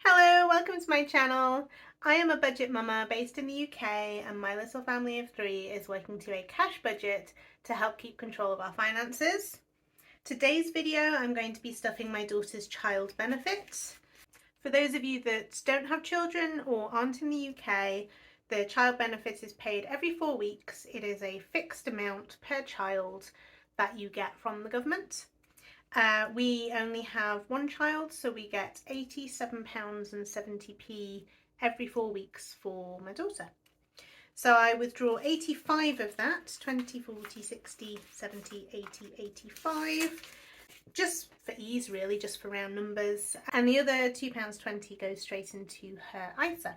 Hello, welcome to my channel. I am a budget mama based in the UK and my little family of 3 is working to a cash budget to help keep control of our finances. Today's video I'm going to be stuffing my daughter's child benefit. For those of you that don't have children or aren't in the UK, the child benefit is paid every 4 weeks. It is a fixed amount per child that you get from the government. We only have one child, so we get £87.70 every 4 weeks for my daughter. So I withdraw 85 of that, 20, 40, 60, 70, 80, 85, just for ease really, just for round numbers. And the other £2.20 goes straight into her ISA.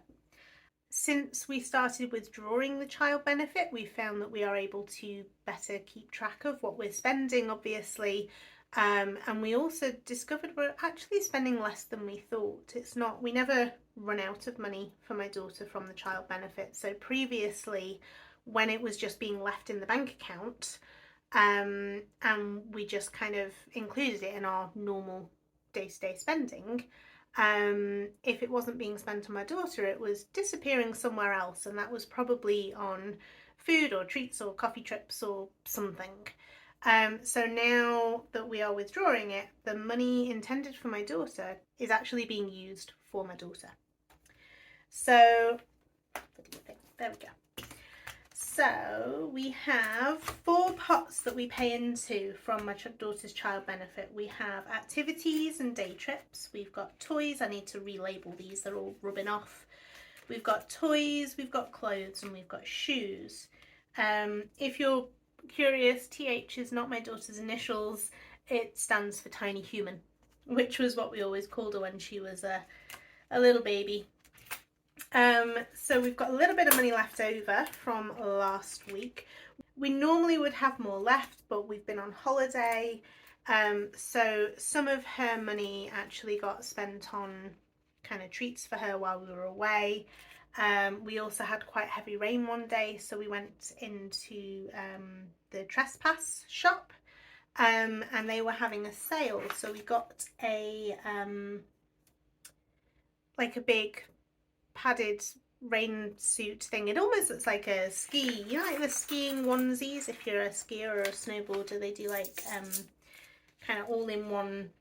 Since we started withdrawing the child benefit, we found that we are able to better keep track of what we're spending, obviously. And we also discovered we're actually spending less than we thought. We never run out of money for my daughter from the child benefit. So previously, when it was just being left in the bank account, and we just kind of included it in our normal day-to-day spending, if it wasn't being spent on my daughter, it was disappearing somewhere else, and that was probably on food or treats or coffee trips or something. So now that we are withdrawing it, the money intended for my daughter is actually being used for my daughter. So, there we go. So we have 4 pots that we pay into from my daughter's child benefit. We have activities and day trips. We've got toys. I need to relabel these, they're all rubbing off. We've got toys, we've got clothes, and we've got shoes. If you're curious, TH is not my daughter's initials. It stands for tiny human, which was what we always called her when she was a little baby. So we've got a little bit of money left over from last week. We normally would have more left, but we've been on holiday. So some of her money actually got spent on kind of treats for her while we were away. We also had quite heavy rain one day, so we went into the Trespass shop, and they were having a sale. So we got a like a big padded rain suit thing. It almost looks like a ski, you know, like the skiing onesies. If you're a skier or a snowboarder, they do like kind of all-in-one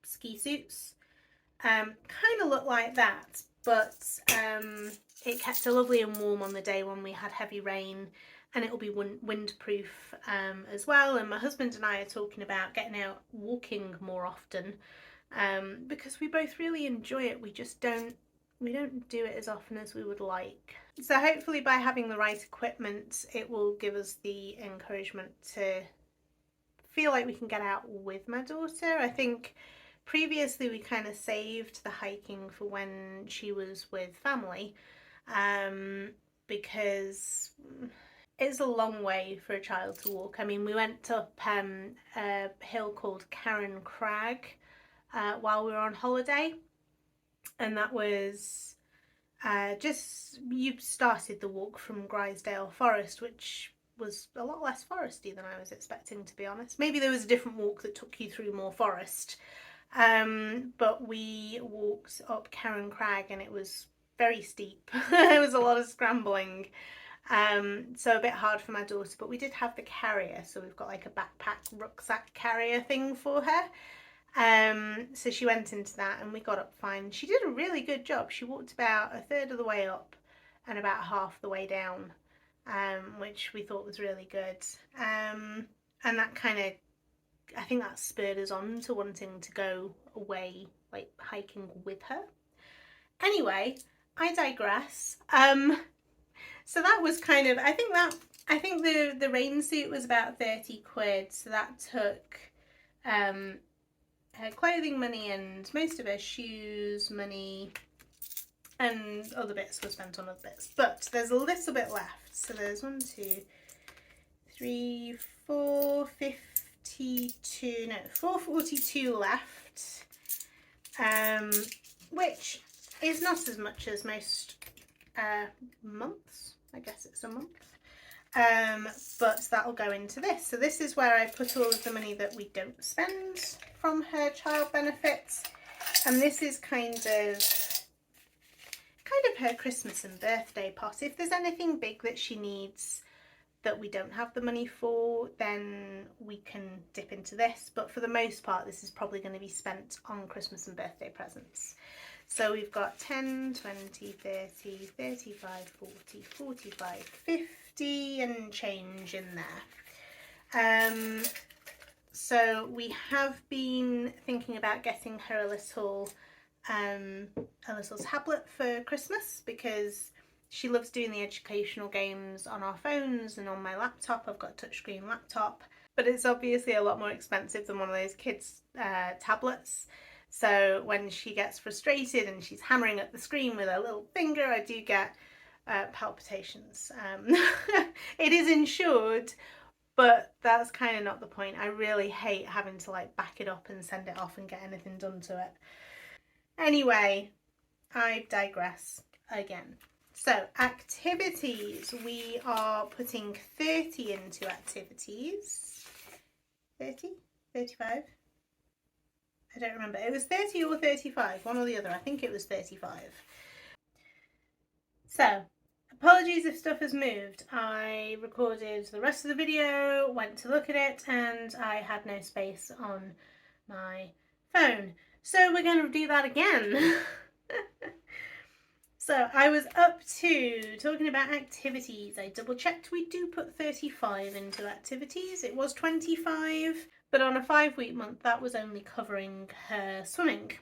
ski suits. Kind of look like that, but it kept her lovely and warm on the day when we had heavy rain, and it'll be windproof as well. And my husband and I are talking about getting out walking more often, because we both really enjoy it. We don't do it as often as we would like. So hopefully by having the right equipment, it will give us the encouragement to feel like we can get out with my daughter. I think previously we kind of saved the hiking for when she was with family, because it's a long way for a child to walk. I mean, we went up a hill called Karen Crag while we were on holiday, and that was you started the walk from Grisdale Forest, which was a lot less foresty than I was expecting, to be honest. Maybe there was a different walk that took you through more forest, but we walked up Karen Crag and it was very steep. There was a lot of scrambling, so a bit hard for my daughter, but we did have the carrier, so we've got like a backpack rucksack carrier thing for her. So she went into that and we got up fine. She did a really good job. She walked about a third of the way up and about half the way down, which we thought was really good. And that kind of, I think that spurred us on to wanting to go away, like hiking with her. Anyway, I digress. So that was kind of, I think the rain suit was about 30 quid. So that took her clothing money and most of her shoes money, and other bits were spent on other bits, but there's a little bit left. So there's 1, 2, 3, 4, 52, no, 442 left, which is not as much as most months. I guess it's a month. But that'll go into this. So this is where I put all of the money that we don't spend from her child benefits, and this is kind of of her Christmas and birthday pot. If there's anything big that she needs that we don't have the money for, then we can dip into this, but for the most part this is probably going to be spent on Christmas and birthday presents. So we've got 10, 20, 30, 35, 40, 45, 50 and change in there. So we have been thinking about getting her a little tablet for Christmas, because she loves doing the educational games on our phones and on my laptop. I've got a touchscreen laptop, but it's obviously a lot more expensive than one of those kids' tablets. So when she gets frustrated and she's hammering at the screen with her little finger, I do get palpitations. It is insured, but that's kind of not the point. I really hate having to like back it up and send it off and get anything done to it. Anyway, I digress again. So activities, we are putting 30 into activities. 30? 35? I don't remember. It was 30 or 35, one or the other. I think it was 35. So, apologies if stuff has moved. I recorded the rest of the video, went to look at it, and I had no space on my phone. So we're going to do that again. So I was up to talking about activities. I double checked, we do put 35 into activities. It was 25, but on a 5-week month that was only covering her swimming.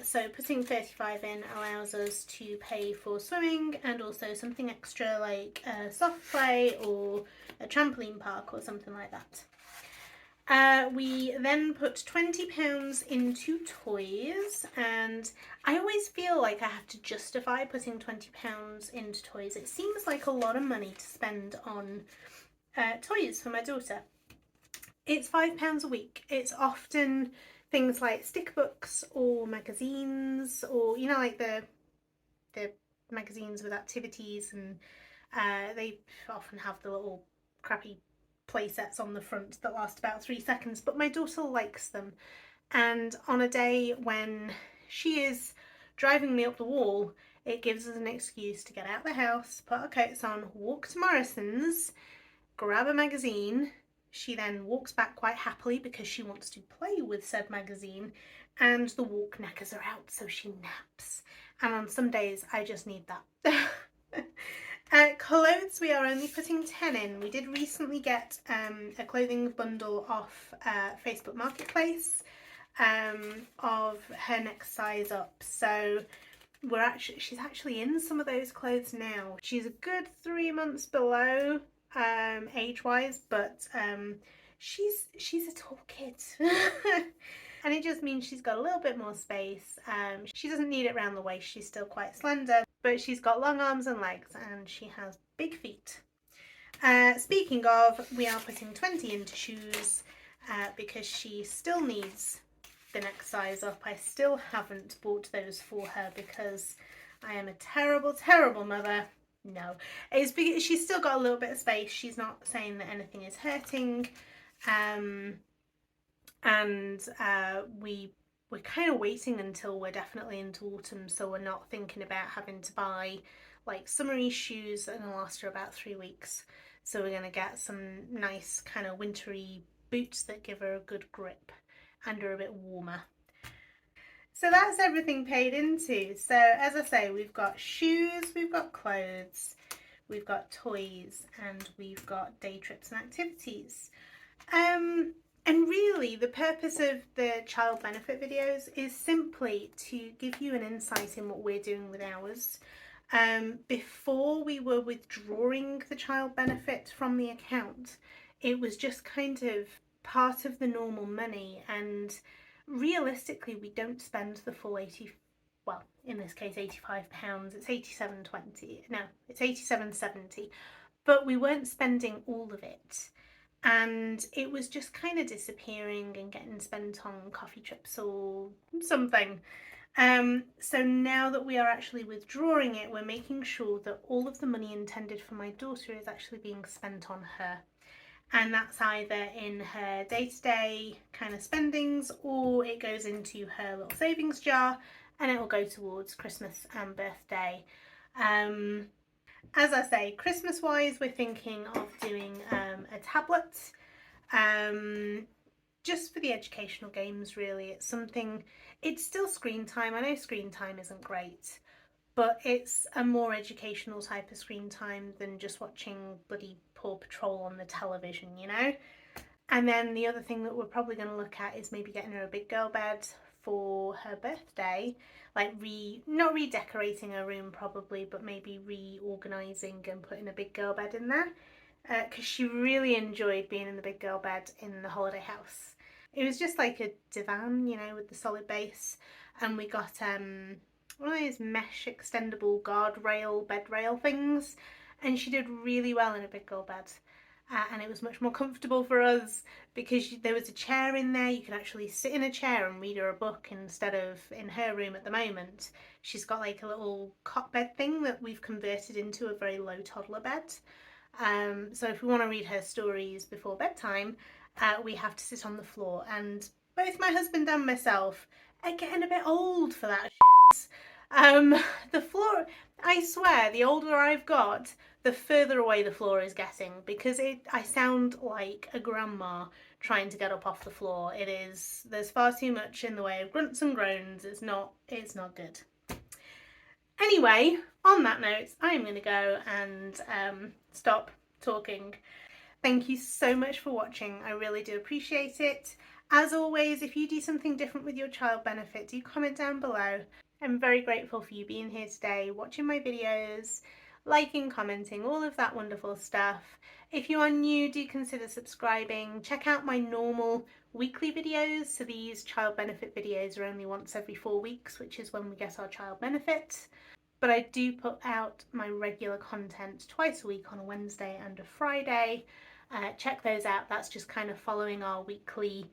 So putting 35 in allows us to pay for swimming and also something extra like soft play or a trampoline park or something like that. We then put £20 into toys, and I always feel like I have to justify putting £20 into toys. It seems like a lot of money to spend on toys for my daughter. It's £5 a week. It's often things like sticker books or magazines, or you know, like the magazines with activities, and they often have the little crappy play sets on the front that last about 3 seconds, but my daughter likes them, and on a day when she is driving me up the wall, it gives us an excuse to get out of the house, put our coats on, walk to Morrison's, grab a magazine. She then walks back quite happily because she wants to play with said magazine, and the walk knackers her out, so she naps. And on some days I just need that. Clothes, we are only putting 10 in. We did recently get a clothing bundle off Facebook Marketplace of her next size up. So she's actually in some of those clothes now. She's a good 3 months below age-wise, but she's a tall kid. And it just means she's got a little bit more space. She doesn't need it around the waist, she's still quite slender, but she's got long arms and legs, and she has big feet. Speaking of, we are putting 20 into shoes because she still needs the next size up. I still haven't bought those for her because I am a terrible, terrible mother. No, it's because she's still got a little bit of space. She's not saying that anything is hurting. We're kind of waiting until we're definitely into autumn, so we're not thinking about having to buy like summery shoes that are going to last her about 3 weeks. So we're going to get some nice kind of wintry boots that give her a good grip and are a bit warmer. So that's everything paid into. So as I say, we've got shoes, we've got clothes, we've got toys, and we've got day trips and activities. And really the purpose of the child benefit videos is simply to give you an insight in what we're doing with ours. Before we were withdrawing the child benefit from the account, it was just kind of part of the normal money, and realistically we don't spend the full well, in this case £85. It's £87.20. No, it's £87.70, but we weren't spending all of it. And it was just kind of disappearing and getting spent on coffee trips or something. So now that we are actually withdrawing it, we're making sure that all of the money intended for my daughter is actually being spent on her. And that's either in her day-to-day kind of spendings, or it goes into her little savings jar, and it will go towards Christmas and birthday. As I say, Christmas wise, we're thinking of doing a tablet, just for the educational games, really. It's something, it's still screen time. I know screen time isn't great, but it's a more educational type of screen time than just watching bloody Paw Patrol on the television, you know? And then the other thing that we're probably going to look at is maybe getting her a big girl bed for her birthday, like not redecorating her room probably, but maybe reorganizing and putting a big girl bed in there, because she really enjoyed being in the big girl bed in the holiday house. It was just like a divan, you know, with the solid base, and we got one of those mesh extendable guardrail bed rail things, and she did really well in a big girl bed. And it was much more comfortable for us because there was a chair in there. You could actually sit in a chair and read her a book instead of in her room at the moment. She's got like a little cot bed thing that we've converted into a very low toddler bed. So if we want to read her stories before bedtime, we have to sit on the floor. And both my husband and myself are getting a bit old for that shit. The floor, I swear, the older I've got, the further away the floor is getting, because I sound like a grandma trying to get up off the floor. There's far too much in the way of grunts and groans. It's not good. Anyway, on that note, I'm going to go and stop talking. Thank you so much for watching. I really do appreciate it. As always, if you do something different with your child benefit, do comment down below. I'm very grateful for you being here today, watching my videos, liking, commenting, all of that wonderful stuff. If you are new, do consider subscribing. Check out my normal weekly videos. So these child benefit videos are only once every 4 weeks, which is when we get our child benefit. But I do put out my regular content twice a week on a Wednesday and a Friday. Check those out. That's just kind of following our weekly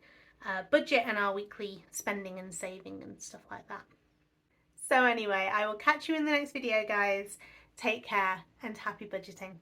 budget and our weekly spending and saving and stuff like that. So anyway, I will catch you in the next video, guys. Take care and happy budgeting.